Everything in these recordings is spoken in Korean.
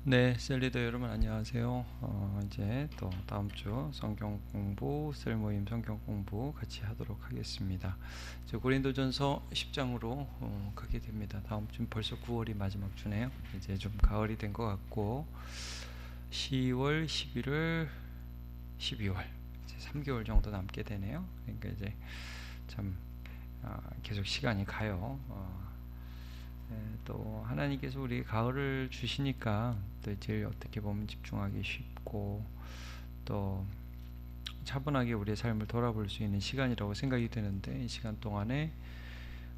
네, 셀리더 여러분 안녕하세요. 이제 또 다음 주 성경 공부, 셀 모임 성경 공부 같이 하도록 하겠습니다. 이제 고린도전서 10장으로 가게 됩니다. 다음 주 벌써 9월이 마지막 주네요. 이제 좀 가을이 된 것 같고 10월, 11월, 12월 이제 3개월 정도 남게 되네요. 그러니까 이제 참 계속 시간이 가요. 또 하나님께서 우리 가을을 주시니까 또 제일 어떻게 보면 집중하기 쉽고 또 차분하게 우리의 삶을 돌아볼 수 있는 시간이라고 생각이 되는데, 이 시간 동안에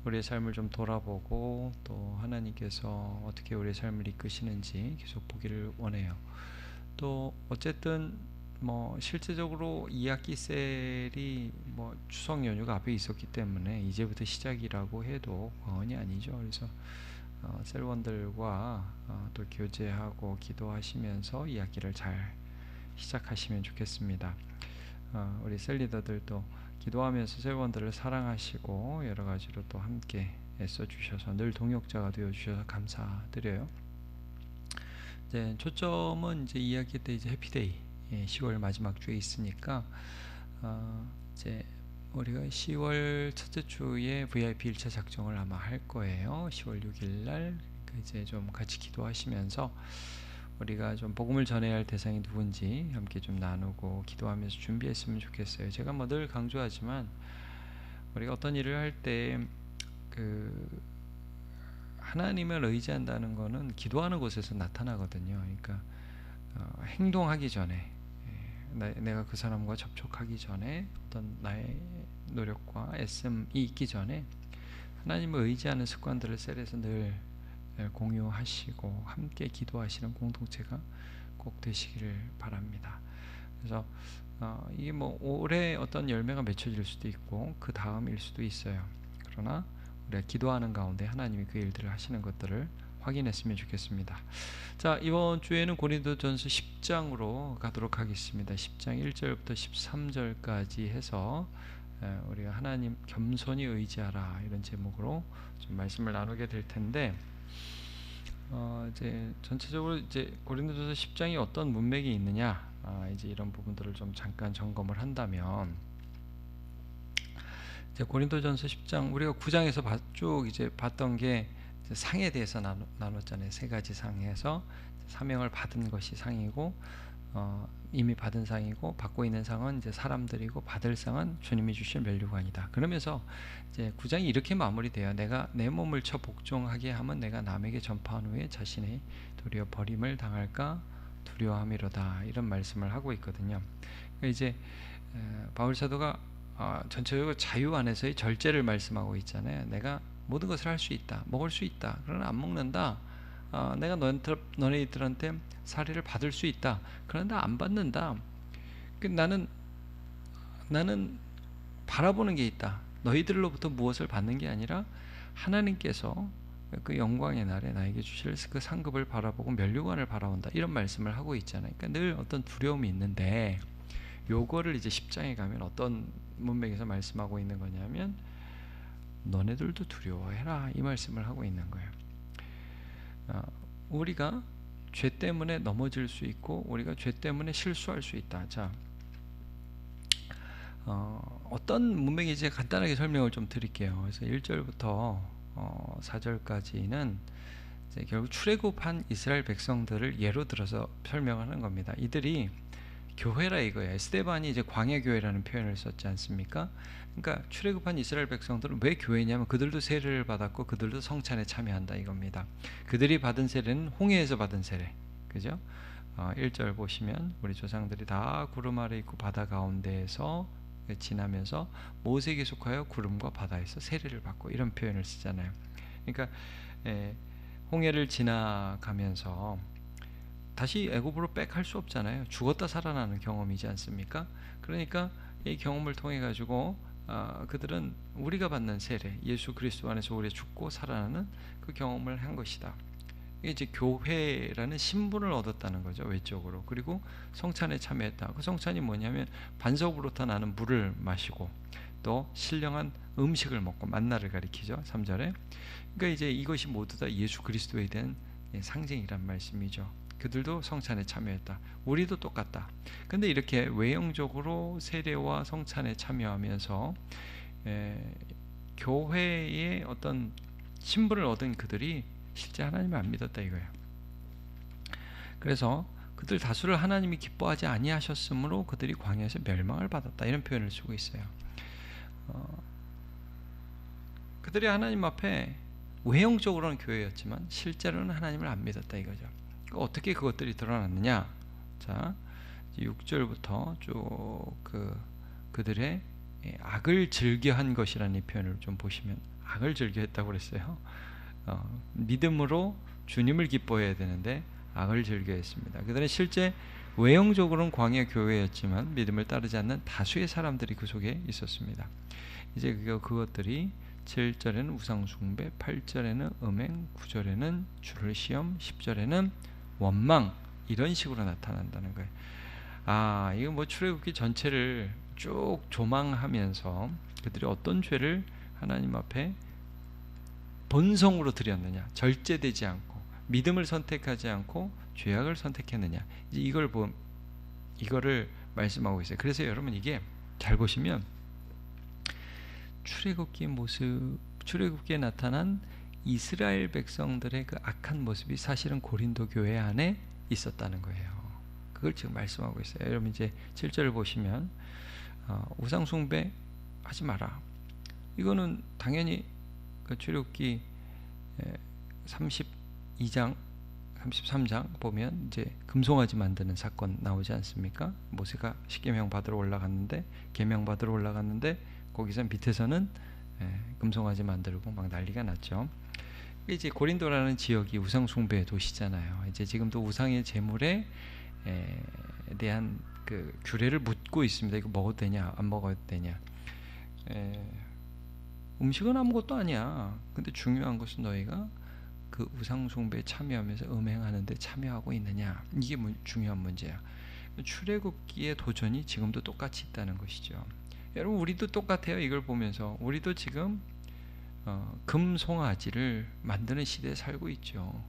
우리의 삶을 좀 돌아보고 또 하나님께서 어떻게 우리의 삶을 이끄시는지 계속 보기를 원해요. 또 어쨌든 뭐 실제적으로 2학기 셀이 뭐 추석 연휴가 앞에 있었기 때문에 이제부터 시작이라고 해도 과언이 아니죠. 그래서 셀원들과 또 교제하고 기도하시면서 이 학기를 잘 시작하시면 좋겠습니다. 우리 셀리더들도 기도하면서 셀원들을 사랑하시고 여러 가지로 또 함께 애써 주셔서 늘 동역자가 되어 주셔서 감사드려요. 이제 초점은 이제 이 학기 때 이제 해피데이 10월 마지막 주에 있으니까 이제 우리가 10월 첫째 주에 VIP 1차 작정을 아마 할 거예요. 10월 6일 날 이제 좀 같이 기도하시면서 우리가 좀 복음을 전해야 할 대상이 누군지 함께 좀 나누고 기도하면서 준비했으면 좋겠어요. 제가 뭐 늘 강조하지만 우리가 어떤 일을 할 때 하나님을 의지한다는 거는 기도하는 곳에서 나타나거든요. 그러니까 행동하기 전에 내가 그 사람과 접촉하기 전에 어떤 나의 노력과 애씀이 있기 전에 하나님을 의지하는 습관들을 셀에서 늘 공유하시고 함께 기도하시는 공동체가 꼭 되시기를 바랍니다. 그래서 이게 뭐 올해 어떤 열매가 맺혀질 수도 있고 그 다음일 수도 있어요. 그러나 우리가 기도하는 가운데 하나님이 그 일들을 하시는 것들을 확인했으면 좋겠습니다. 자, 이번 주에는 고린도전서 10장으로 가도록 하겠습니다. 10장 1절부터 13절까지 해서 우리가 하나님 겸손히 의지하라 이런 제목으로 좀 말씀을 나누게 될 텐데, 이제 전체적으로 이제 고린도전서 10장이 어떤 문맥이 있느냐, 이제 이런 부분들을 좀 잠깐 점검을 한다면, 이제 고린도전서 10장 우리가 9장에서 쭉 이제 봤던 게 상에 대해서 나눴잖아요. 세 가지 상에서 사명을 받은 것이 상이고, 이미 받은 상이고, 받고 있는 상은 이제 사람들이고, 받을 상은 주님이 주신 면류관이다. 그러면서 이제 9장이 이렇게 마무리돼요. 내가 내 몸을 쳐 복종하게 하면 내가 남에게 전파한 후에 자신의 도리어 버림을 당할까 두려워함이로다. 이런 말씀을 하고 있거든요. 그러니까 이제 바울 사도가 전체적으로 자유 안에서의 절제를 말씀하고 있잖아요. 내가 모든 것을 할 수 있다, 먹을 수 있다, 그러나 안 먹는다. 내가 너네들한테 사례를 받을 수 있다, 그런데 안 받는다. 나는 바라보는 게 있다. 너희들로부터 무엇을 받는 게 아니라 하나님께서 그 영광의 날에 나에게 주실 그 상급을 바라보고 면류관을 바라본다. 이런 말씀을 하고 있잖아요. 그러니까 늘 어떤 두려움이 있는데, 요거를 이제 10장에 가면 어떤 문맥에서 말씀하고 있는 거냐면 너네들도 두려워해라, 이 말씀을 하고 있는 거예요. 우리가 죄 때문에 넘어질 수 있고 우리가 죄 때문에 실수할 수 있다. 자, 어떤 문맥인지 간단하게 설명을 좀 드릴게요. 그래서 1절부터 4절까지는 이제 결국 출애굽한 이스라엘 백성들을 예로 들어서 설명하는 겁니다. 이들이 교회라 이거예요. 에스데반이 이제 광야 교회라는 표현을 썼지 않습니까? 그러니까 출애굽한 이스라엘 백성들은 왜 교회냐면 그들도 세례를 받았고 그들도 성찬에 참여한다 이겁니다. 그들이 받은 세례는 홍해에서 받은 세례, 그죠? 1절 보시면 우리 조상들이 다 구름 아래 있고 바다 가운데에서 지나면서 모세에게 속하여 구름과 바다에서 세례를 받고 이런 표현을 쓰잖아요. 그러니까 홍해를 지나가면서 다시 애굽으로 백할 수 없잖아요. 죽었다 살아나는 경험이지 않습니까? 그러니까 이 경험을 통해 가지고 그들은 우리가 받는 세례, 예수 그리스도 안에서 우리가 죽고 살아나는 그 경험을 한 것이다. 이게 이제 교회라는 신분을 얻었다는 거죠, 외적으로. 그리고 성찬에 참여했다. 그 성찬이 뭐냐면 반석으로부터 나는 물을 마시고 또 신령한 음식을 먹고, 만나를 가리키죠, 3절에. 그러니까 이제 이것이 모두 다 예수 그리스도에 대한 상징이란 말씀이죠. 그들도 성찬에 참여했다. 우리도 똑같다. 근데 이렇게 외형적으로 세례와 성찬에 참여하면서 교회의 어떤 신분을 얻은 그들이 실제 하나님을 안 믿었다 이거예요. 그래서 그들 다수를 하나님이 기뻐하지 아니하셨으므로 그들이 광야에서 멸망을 받았다, 이런 표현을 쓰고 있어요. 그들이 하나님 앞에 외형적으로는 교회였지만 실제로는 하나님을 안 믿었다 이거죠. 어떻게 그것들이 드러났느냐? 자, 6절부터 쭉 그들의 악을 즐겨한 것이라는 이 표현을 좀 보시면, 악을 즐겨했다고 그랬어요. 믿음으로 주님을 기뻐해야 되는데 악을 즐겨했습니다. 그들은 실제 외형적으로는 광야 교회였지만 믿음을 따르지 않는 다수의 사람들이 그 속에 있었습니다. 이제 그것들이 7절에는 우상숭배, 8절에는 음행, 9절에는 주를 시험, 10절에는 원망, 이런 식으로 나타난다는 거예요. 이거 뭐 출애굽기 전체를 쭉 조망하면서 그들이 어떤 죄를 하나님 앞에 본성으로 드렸느냐, 절제되지 않고 믿음을 선택하지 않고 죄악을 선택했느냐, 이제 이거를 말씀하고 있어요. 그래서 여러분 이게 잘 보시면 출애굽기에 나타난 이스라엘 백성들의 그 악한 모습이 사실은 고린도 교회 안에 있었다는 거예요. 그걸 지금 말씀하고 있어요. 여러분 이제 7절을 보시면 우상 숭배 하지 마라. 이거는 당연히 그 출애굽기 32장 33장 보면 이제 금송아지 만드는 사건 나오지 않습니까? 모세가 십계명 받으러 올라갔는데, 계명 받으러 올라갔는데 거기서 밑에서는 금송아지 만들고 막 난리가 났죠. 이제 고린도라는 지역이 우상 숭배의 도시잖아요. 이제 지금도 우상의 제물에 대한 그 규례를 묻고 있습니다. 이거 먹어도 되냐, 안 먹어도 되냐. 음식은 아무것도 아니야. 근데 중요한 것은 너희가 그 우상 숭배에 참여하면서 음행하는데 참여하고 있느냐, 이게 중요한 문제야. 출애굽기의 도전이 지금도 똑같이 있다는 것이죠. 여러분 우리도 똑같아요. 이걸 보면서 우리도 지금 금송아지를 만드는 시대에 살고 있죠.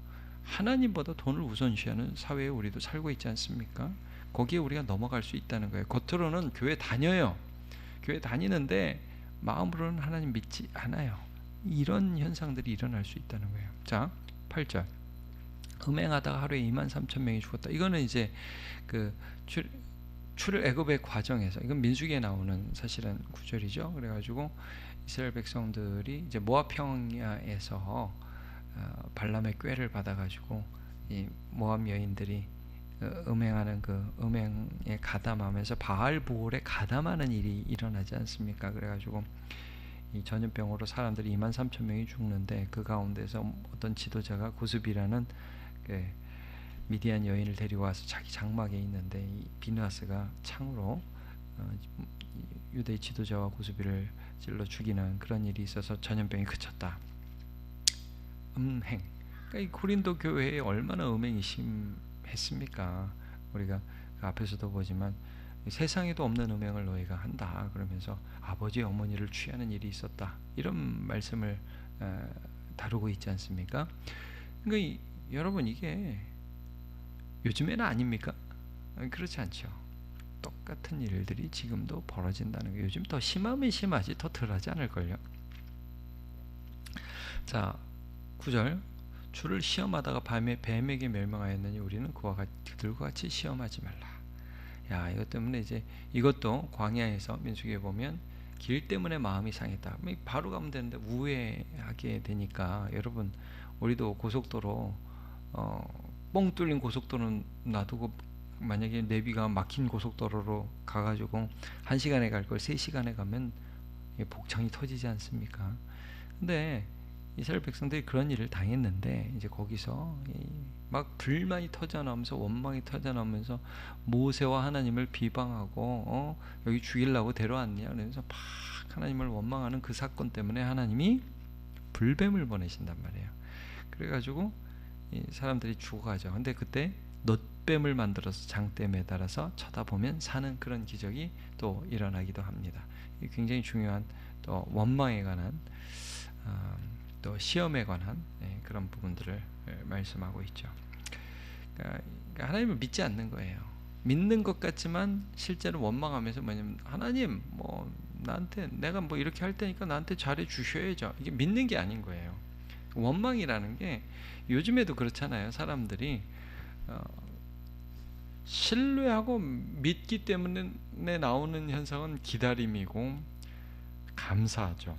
하나님보다 돈을 우선시하는 사회에 우리도 살고 있지 않습니까? 거기에 우리가 넘어갈 수 있다는 거예요. 겉으로는 교회 다녀요. 교회 다니는데 마음으로는 하나님 믿지 않아요. 이런 현상들이 일어날 수 있다는 거예요. 자, 8절. 음행하다가 하루에 23,000명이 죽었다. 이거는 이제 그 출애굽의 과정에서, 이건 민수기에 나오는 사실은 구절이죠. 그래가지고 이스라엘 백성들이 이제 모압 평야에서 발람의 꾀를 받아가지고 이 모압 여인들이 음행하는 그 음행에 가담하면서 바알보올에 가담하는 일이 일어나지 않습니까? 그래가지고 이 전염병으로 사람들이 23,000명이 죽는데 그 가운데서 어떤 지도자가 고스비라는 그 미디안 여인을 데리고 와서 자기 장막에 있는데 이 비느하스가 창으로 유대 지도자와 고스비를 찔러 죽이는 그런 일이 있어서 전염병이 그쳤다. 음행. 그러니까 이 고린도 교회에 얼마나 음행이 심했습니까? 우리가 그 앞에서도 보지만 세상에도 없는 음행을 너희가 한다 그러면서 아버지 어머니를 취하는 일이 있었다, 이런 말씀을 다루고 있지 않습니까? 그러니까 여러분 이게 요즘에는 아닙니까? 그렇지 않죠. 똑같은 일들이 지금도 벌어진다는 거예요. 요즘 더 심하면 심하지 더 덜하지 않을걸요. 자, 9절. 주를 시험하다가 뱀에게 멸망하였느니 우리는 그들과 같이 시험하지 말라. 야, 이것 때문에 이제 이것도 광야에서 민수기에 보면 길 때문에 마음이 상했다. 바로 가면 되는데 우회하게 되니까, 여러분 우리도 고속도로 뻥 뚫린 고속도로는 놔두고 만약에 내비가 막힌 고속도로로 가가지고 1시간에 갈 걸 3시간에 가면 복창이 터지지 않습니까? 근데 이스라엘 백성들이 그런 일을 당했는데 이제 거기서 막 불만이 터져나오면서 원망이 터져나오면서 모세와 하나님을 비방하고 여기 죽이려고 데려왔냐 그러면서 막 하나님을 원망하는 그 사건 때문에 하나님이 불뱀을 보내신단 말이에요. 그래가지고 이 사람들이 죽어가죠. 근데 그때 놋뱀을 만들어서 장대에 매달아서 쳐다보면 사는 그런 기적이 또 일어나기도 합니다. 굉장히 중요한 또 원망에 관한 또 시험에 관한 그런 부분들을 말씀하고 있죠. 그러니까 하나님을 믿지 않는 거예요. 믿는 것 같지만 실제로 원망하면서 뭐냐면 하나님 뭐 나한테 내가 뭐 이렇게 할 테니까 나한테 잘해 주셔야죠. 이게 믿는 게 아닌 거예요. 원망이라는 게 요즘에도 그렇잖아요. 사람들이 신뢰하고 믿기 때문에 나오는 현상은 기다림이고 감사하죠.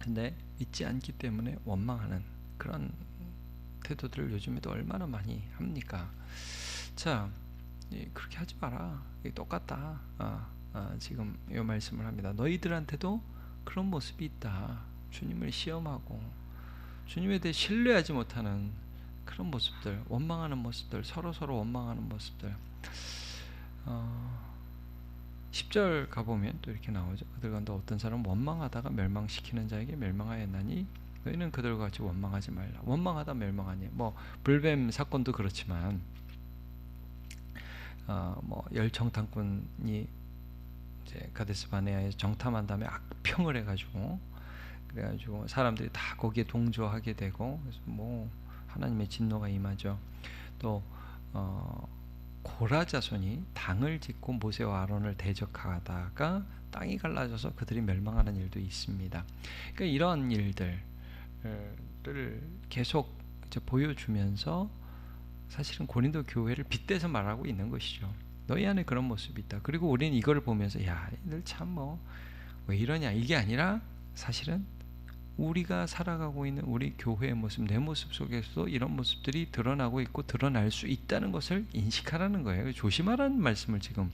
근데 믿지 않기 때문에 원망하는 그런 태도들을 요즘에도 얼마나 많이 합니까? 자, 그렇게 하지 마라. 이게 똑같다. 지금 이 말씀을 합니다. 너희들한테도 그런 모습이 있다. 주님을 시험하고 주님에 대해 신뢰하지 못하는 그런 모습들, 원망하는 모습들, 서로 원망하는 모습들. 10절 가보면 또 이렇게 나오죠. 그들 가운데 어떤 사람은 원망하다가 멸망시키는 자에게 멸망하였나니 너희는 그들과 같이 원망하지 말라. 원망하다 멸망하니 뭐 불뱀 사건도 그렇지만 뭐 열정탐꾼이 이제 가데스 바네아에서 정탐한 다음에 악평을 해가지고 그래가지고 사람들이 다 거기에 동조하게 되고 그래서 뭐 하나님의 진노가 임하죠. 또 고라 자손이 당을 짓고 모세와 아론을 대적하다가 땅이 갈라져서 그들이 멸망하는 일도 있습니다. 그러니까 이런 일들을 계속 이제 보여주면서 사실은 고린도 교회를 빗대서 말하고 있는 것이죠. 너희 안에 그런 모습이 있다. 그리고 우리는 이걸 보면서 야, 얘들 참 뭐 왜 이러냐 이게 아니라 사실은 우리가 살아가고 있는 우리 교회의 모습, 내 모습 속에서도 이런 모습들이 드러나고 있고 드러날 수 있다는 것을 인식하라는 거예요. 조심하라는 말씀을 지금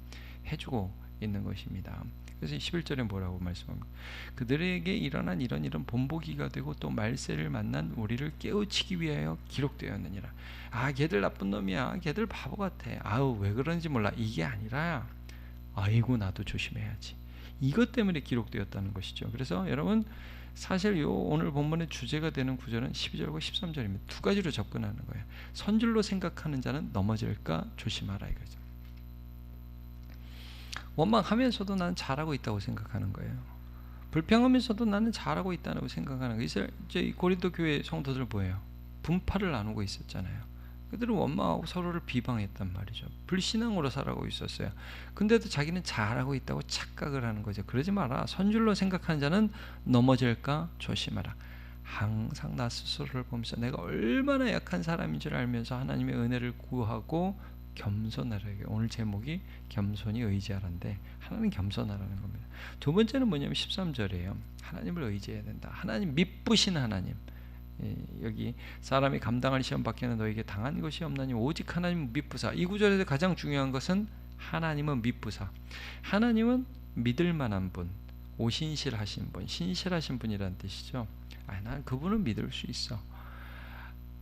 해주고 있는 것입니다. 그래서 11절에 뭐라고 말씀합니까? 그들에게 일어난 이런 본보기가 되고 또 말세를 만난 우리를 깨우치기 위하여 기록되었느니라. 걔들 나쁜 놈이야. 걔들 바보 같아. 아우 왜 그런지 몰라. 이게 아니라 아이고 나도 조심해야지. 이것 때문에 기록되었다는 것이죠. 그래서 여러분 사실 요 오늘 본문의 주제가 되는 구절은 12절과 13절입니다. 두 가지로 접근하는 거예요. 선줄로 생각하는 자는 넘어질까 조심하라 이거죠. 원망하면서도 나는 잘하고 있다고 생각하는 거예요. 불평하면서도 나는 잘하고 있다고 생각하는 거예요. 이제 고린도 교회 성도들 뭐예요? 분파를 나누고 있었잖아요. 그들은 원망하고 서로를 비방했단 말이죠. 불신앙으로 살아가고 있었어요. 근데도 자기는 잘하고 있다고 착각을 하는 거죠. 그러지 마라. 선줄로 생각하는 자는 넘어질까 조심하라. 항상 나 스스로를 보면서 내가 얼마나 약한 사람인 줄 알면서 하나님의 은혜를 구하고 겸손하라고. 오늘 제목이 겸손이 의지하라인데 하나님 겸손하라는 겁니다. 두 번째는 뭐냐면 13절이에요. 하나님을 의지해야 된다. 하나님 미쁘신 하나님. 여기 사람이 감당할 시험 밖에는 너에게 당한 것이 없나니 오직 하나님은 미쁘사. 이 구절에서 가장 중요한 것은 하나님은 미쁘사. 하나님은 믿을 만한 분, 오신실하신 분, 신실하신 분이라는 뜻이죠. 난 그분은 믿을 수 있어.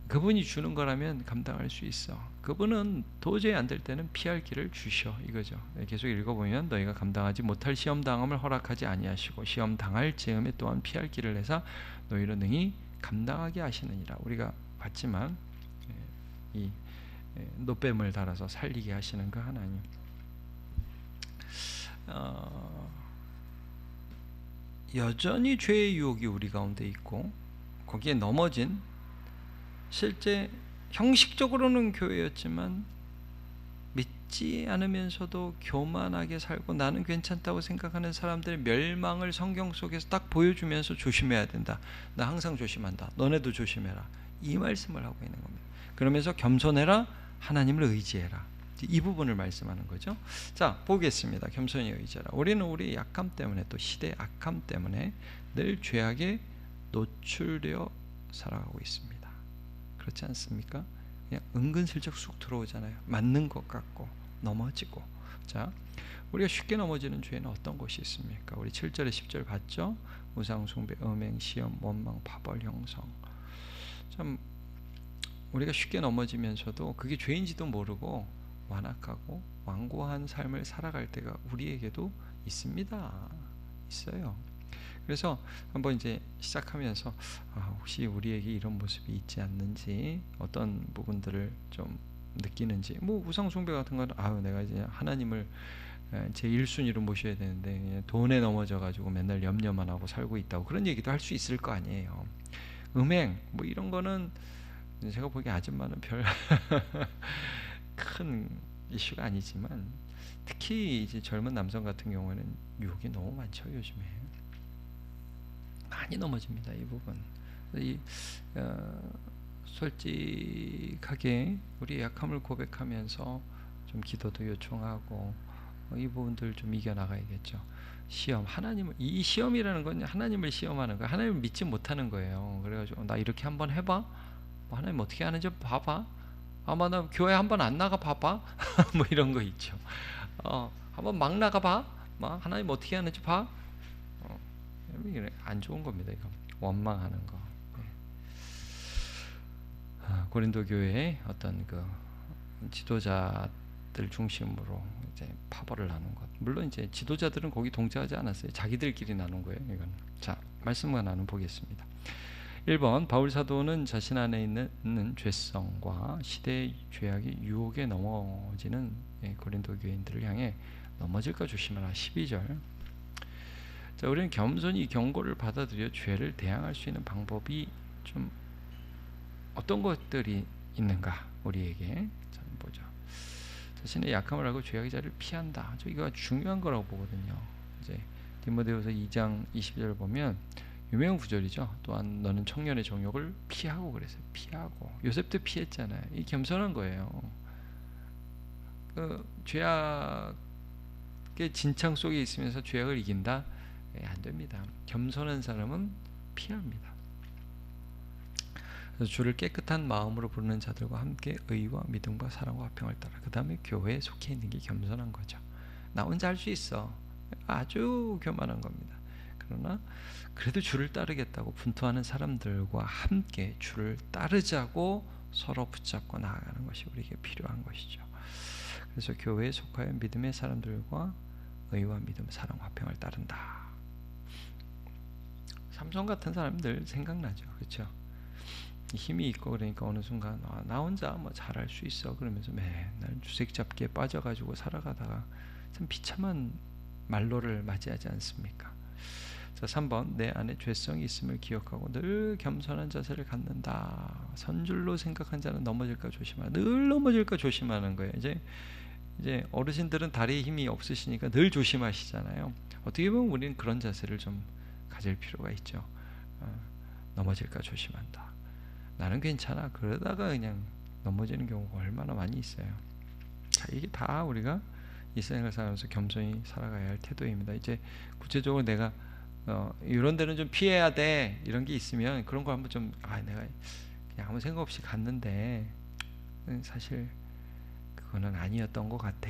그분이 주는 거라면 감당할 수 있어. 그분은 도저히 안 될 때는 피할 길을 주셔 이거죠. 계속 읽어보면 너희가 감당하지 못할 시험 당함을 허락하지 아니하시고 시험 당할 즈음에 또한 피할 길을 내사 너희로 능히 감당하게 하시느니라. 우리가 봤지만 이 노뱀을 달아서 살리게 하시는 그 하나님. 여전히 죄의 유혹이 우리 가운데 있고 거기에 넘어진 실제 형식적으로는 교회였지만 믿지 않으면서도 교만하게 살고 나는 괜찮다고 생각하는 사람들의 멸망을 성경 속에서 딱 보여주면서 조심해야 된다. 나 항상 조심한다. 너네도 조심해라. 이 말씀을 하고 있는 겁니다. 그러면서 겸손해라. 하나님을 의지해라. 이 부분을 말씀하는 거죠. 자, 보겠습니다. 겸손히 의지해라. 우리는 우리 약함 때문에 또 시대의 악함 때문에 늘 죄악에 노출되어 살아가고 있습니다. 그렇지 않습니까? 그냥 은근슬쩍 쑥 들어오잖아요. 맞는 것 같고 넘어지고. 자, 우리가 쉽게 넘어지는 죄는 어떤 것이 있습니까? 우리 7절에 10절 봤죠? 우상숭배, 음행, 시험, 원망, 파벌, 형성. 참 우리가 쉽게 넘어지면서도 그게 죄인지도 모르고 완악하고 완고한 삶을 살아갈 때가 우리에게도 있습니다. 있어요. 그래서 한번 이제 시작하면서 혹시 우리에게 이런 모습이 있지 않는지 어떤 부분들을 좀 느끼는지 뭐 우상숭배 같은 거는 내가 이제 하나님을 제 1순위로 모셔야 되는데 그냥 돈에 넘어져 가지고 맨날 염려만 하고 살고 있다고 그런 얘기도 할 수 있을 거 아니에요. 음행 뭐 이런 거는 제가 보기에 아줌마는 별 큰 이슈가 아니지만 특히 이제 젊은 남성 같은 경우에는 유혹이 너무 많죠. 요즘에 많이 넘어집니다. 이 부분. 이 솔직하게 우리 약함을 고백하면서 좀 기도도 요청하고 이 부분들 좀 이겨나가야겠죠. 시험, 이 시험이라는 건 하나님을 시험하는 거예요. 하나님을 믿지 못하는 거예요. 그래가지고 나 이렇게 한번 해봐. 뭐 하나님 어떻게 하는지 봐봐. 아마 나 교회 한번 안 나가 봐봐. 뭐 이런 거 있죠. 한번 막 나가봐. 막 하나님 어떻게 하는지 봐. 이게 안 좋은 겁니다. 이거 원망하는 거. 네. 고린도 교회의 어떤 그 지도자들 중심으로 이제 파벌을 나눈 것. 물론 이제 지도자들은 거기 동조하지 않았어요. 자기들끼리 나눈 거예요. 이건. 자, 말씀만 나눠 보겠습니다. 1번 바울 사도는 자신 안에 있는 죄성과 시대의 죄악이 유혹에 넘어지는 고린도 교인들을 향해 넘어질까 조심하라. 12절. 자, 우리는 겸손히 경고를 받아들여 죄를 대항할 수 있는 방법이 좀 어떤 것들이 있는가 우리에게 자, 보죠. 자신의 약함을 알고 죄악의 자리를 피한다. 이거 중요한 거라고 보거든요. 이제 디모데후서 2장 20절 보면 유명한 구절이죠. 또한 너는 청년의 정욕을 피하고 그랬어요. 피하고. 요셉도 피했잖아요. 이 겸손한 거예요. 그 죄악의 진창 속에 있으면서 죄악을 이긴다? 안 됩니다. 겸손한 사람은 피합니다. 그래서 주를 깨끗한 마음으로 부르는 자들과 함께 의와 믿음과 사랑과 화평을 따라 그 다음에 교회에 속해 있는 게 겸손한 거죠. 나 혼자 할 수 있어. 아주 교만한 겁니다. 그러나 그래도 주를 따르겠다고 분투하는 사람들과 함께 주를 따르자고 서로 붙잡고 나아가는 것이 우리에게 필요한 것이죠. 그래서 교회에 속하여 믿음의 사람들과 의와 믿음, 사랑, 화평을 따른다. 삼손 같은 사람들 생각나죠, 그렇죠? 힘이 있고 그러니까 어느 순간 나 혼자 뭐 잘할 수 있어 그러면서 맨날 주색 잡기에 빠져가지고 살아가다가 참 비참한 말로를 맞이하지 않습니까? 자, 3번 내 안에 죄성이 있음을 기억하고 늘 겸손한 자세를 갖는다. 선줄로 생각한 자는 넘어질까 조심하라. 늘 넘어질까 조심하는 거예요. 이제 어르신들은 다리에 힘이 없으시니까 늘 조심하시잖아요. 어떻게 보면 우리는 그런 자세를 좀 가질 필요가 있죠. 넘어질까 조심한다. 나는 괜찮아. 그러다가 그냥 넘어지는 경우가 얼마나 많이 있어요. 자, 이게 다 우리가 이 생을 살면서 겸손히 살아가야 할 태도입니다. 이제 구체적으로 내가 이런 데는 좀 피해야 돼 이런 게 있으면 그런 거 한번 좀 내가 그냥 아무 생각 없이 갔는데 사실 그거는 아니었던 것 같아.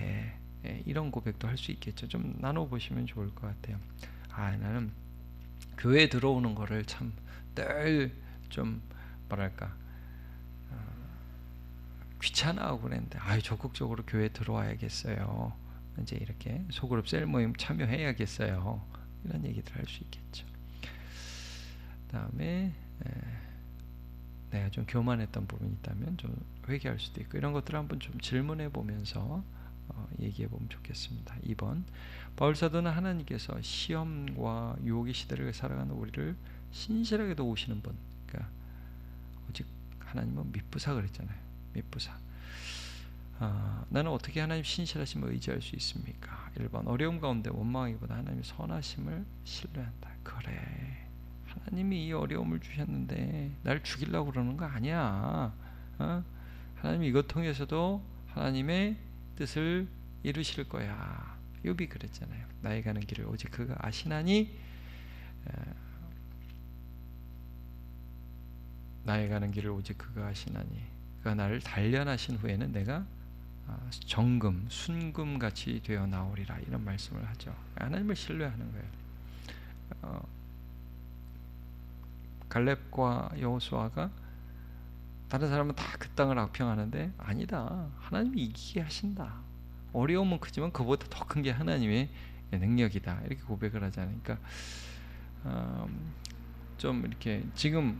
이런 고백도 할 수 있겠죠. 좀 나눠보시면 좋을 것 같아요. 나는 교회에 들어오는 거를 참 늘 좀 뭐랄까 귀찮아하고 그랬는데 적극적으로 교회에 들어와야겠어요. 이제 이렇게 소그룹 셀 모임 참여해야겠어요. 이런 얘기들 할 수 있겠죠. 다음에 내가 좀 교만했던 부분이 있다면 좀 회개할 수도 있고 이런 것들을 한번 좀 질문해 보면서 얘기해 보면 좋겠습니다. 2번 바울 사도는 하나님께서 시험과 유혹의 시대를 살아가는 우리를 신실하게 도우시는 분. 그러니까 오직 하나님은 미쁘사 그랬잖아요. 미쁘사. 나는 어떻게 하나님 신실하심을 의지할 수 있습니까? 1번 어려움 가운데 원망하기보다 하나님의 선하심을 신뢰한다. 그래, 하나님이 이 어려움을 주셨는데 날 죽이려고 그러는 거 아니야. 하나님이 이것 통해서도 하나님의 뜻을 이루실 거야. 욥이 그랬잖아요. 나의 가는 길을 오직 그가 아시나니 나의 가는 길을 오직 그가 아시나니 그가 나를 단련하신 후에는 내가 정금, 순금같이 되어 나오리라 이런 말씀을 하죠. 하나님을 신뢰하는 거예요. 갈렙과 여호수아가 다른 사람은 다 그 땅을 악평하는데 아니다. 하나님이 이기게 하신다. 어려움은 크지만 그보다 더 큰 게 하나님의 능력이다. 이렇게 고백을 하잖아요. 그러니까 좀 이렇게 지금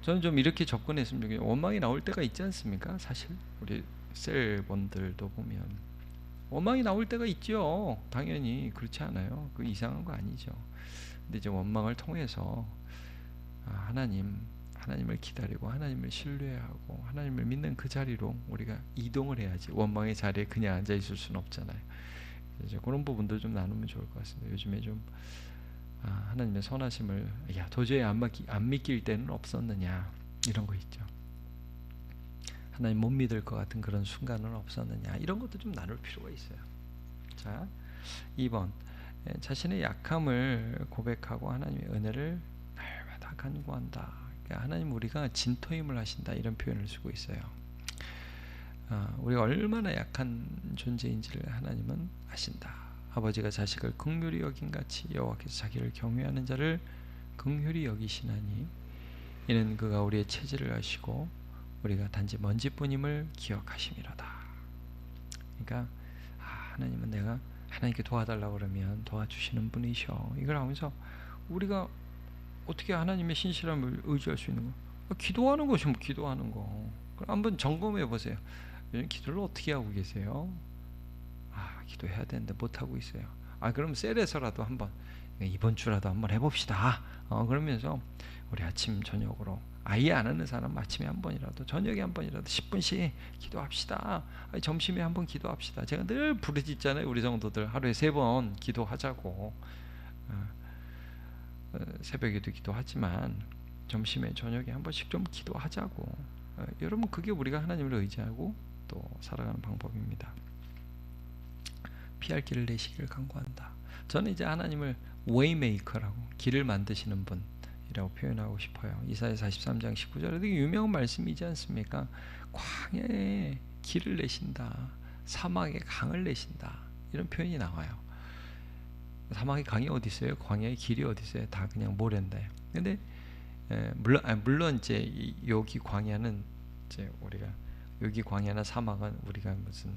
저는 좀 이렇게 접근했으면 좋겠어요. 원망이 나올 때가 있지 않습니까? 사실 우리 셀분들도 보면 원망이 나올 때가 있죠. 당연히 그렇지 않아요. 그 이상한 거 아니죠. 근데 이제 원망을 통해서 하나님 하나님을 기다리고 하나님을 신뢰하고 하나님을 믿는 그 자리로 우리가 이동을 해야지 원망의 자리에 그냥 앉아 있을 수는 없잖아요. 그래서 그런 부분도 좀 나누면 좋을 것 같습니다. 요즘에 좀 하나님의 선하심을 도저히 안 믿길 때는 없었느냐, 이런 거 있죠. 하나님 못 믿을 것 같은 그런 순간은 없었느냐, 이런 것도 좀 나눌 필요가 있어요. 자, 2번, 자신의 약함을 고백하고 하나님의 은혜를 날마다 간구한다. 그러니까 하나님 우리가 진토임을 하신다, 이런 표현을 쓰고 있어요. 우리가 얼마나 약한 존재인지를 하나님은 아신다. 아버지가 자식을 긍휼히 여긴 같이 여호와께서 자기를 경외하는 자를 긍휼히 여기시나니 이는 그가 우리의 체질을 아시고 우리가 단지 먼지뿐임을 기억하심이로다. 그러니까 하나님은 내가 하나님께 도와달라고 그러면 도와주시는 분이셔. 이걸 하면서 우리가 어떻게 하나님의 신실함을 의지할 수 있는 거? 기도하는 것이 뭐 기도하는 거. 그럼 한번 점검해 보세요. 요즘 기도를 어떻게 하고 계세요? 기도해야 되는데 못하고 있어요. 그럼 셀에서라도 한번, 이번 주라도 한번 해봅시다. 그러면서 우리 아침 저녁으로, 아예 안 하는 사람 아침에 한 번이라도 저녁에 한 번이라도 10분씩 기도합시다. 점심에 한 번 기도합시다. 제가 늘 부르짖잖아요. 우리 성도들 하루에 3번 기도하자고. 새벽에도 기도하지만 점심에 저녁에 한 번씩 좀 기도하자고. 여러분, 그게 우리가 하나님을 의지하고 또 살아가는 방법입니다. 피할 길을 내시기를 간구한다. 저는 이제 하나님을 웨이메이커라고, 길을 만드시는 분이라고 표현하고 싶어요. 이사야 43장 19절에 되게 유명한 말씀이지 않습니까? 광야에 길을 내신다, 사막에 강을 내신다, 이런 표현이 나와요. 사막에 강이 어디 있어요? 광야에 길이 어디 있어요? 다 그냥 모래인데. 근데 물론 이제 여기 광야는 이제 우리가 여기 광야나 사막은 우리가 무슨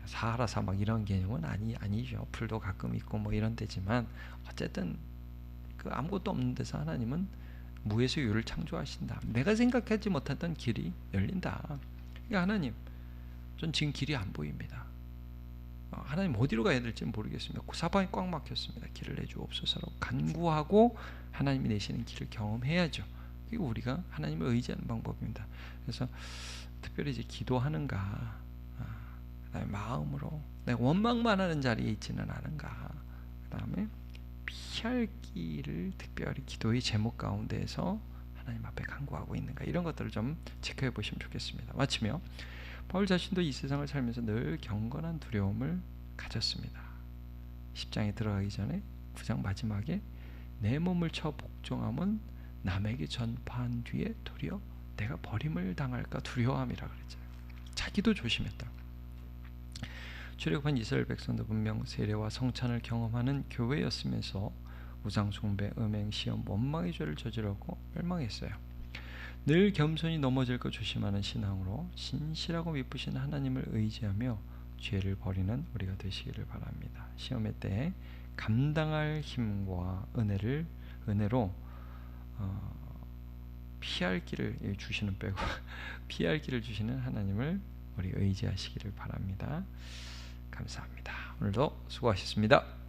사하라 사막 이런 개념은 아니죠. 풀도 가끔 있고 뭐 이런 데지만 어쨌든 그 아무것도 없는 데서 하나님은 무에서 유를 창조하신다. 내가 생각하지 못했던 길이 열린다. 그러니까 하나님, 전 지금 길이 안 보입니다. 하나님 어디로 가야 될지 모르겠습니다. 사방이 꽉 막혔습니다. 길을 내주옵소서라고 간구하고 하나님이 내시는 길을 경험해야죠. 그게 우리가 하나님을 의지하는 방법입니다. 그래서 특별히 이제 기도하는가, 그다음에 마음으로 내가 원망만 하는 자리에 있지는 않은가, 그다음에 피할 길을 특별히 기도의 제목 가운데에서 하나님 앞에 간구하고 있는가, 이런 것들을 좀 체크해 보시면 좋겠습니다. 마치며 바울 자신도 이 세상을 살면서 늘 경건한 두려움을 가졌습니다. 10장에 들어가기 전에 9장 마지막에 내 몸을 쳐 복종함은 남에게 전파한 뒤에 도리어 내가 버림을 당할까 두려워함이라 그랬잖아요. 자기도 조심했다. 출애굽한 이스라엘 백성도 분명 세례와 성찬을 경험하는 교회였으면서 우상 숭배, 음행, 시험, 원망의 죄를 저질렀고 멸망했어요. 늘 겸손히 넘어질 것 조심하는 신앙으로 신실하고 미쁘신 하나님을 의지하며 죄를 버리는 우리가 되시기를 바랍니다. 시험의 때에 감당할 힘과 은혜로 피할 길을 주시는 빼고 피할 길을 주시는 하나님을 우리 의지하시기를 바랍니다. 감사합니다. 오늘도 수고하셨습니다.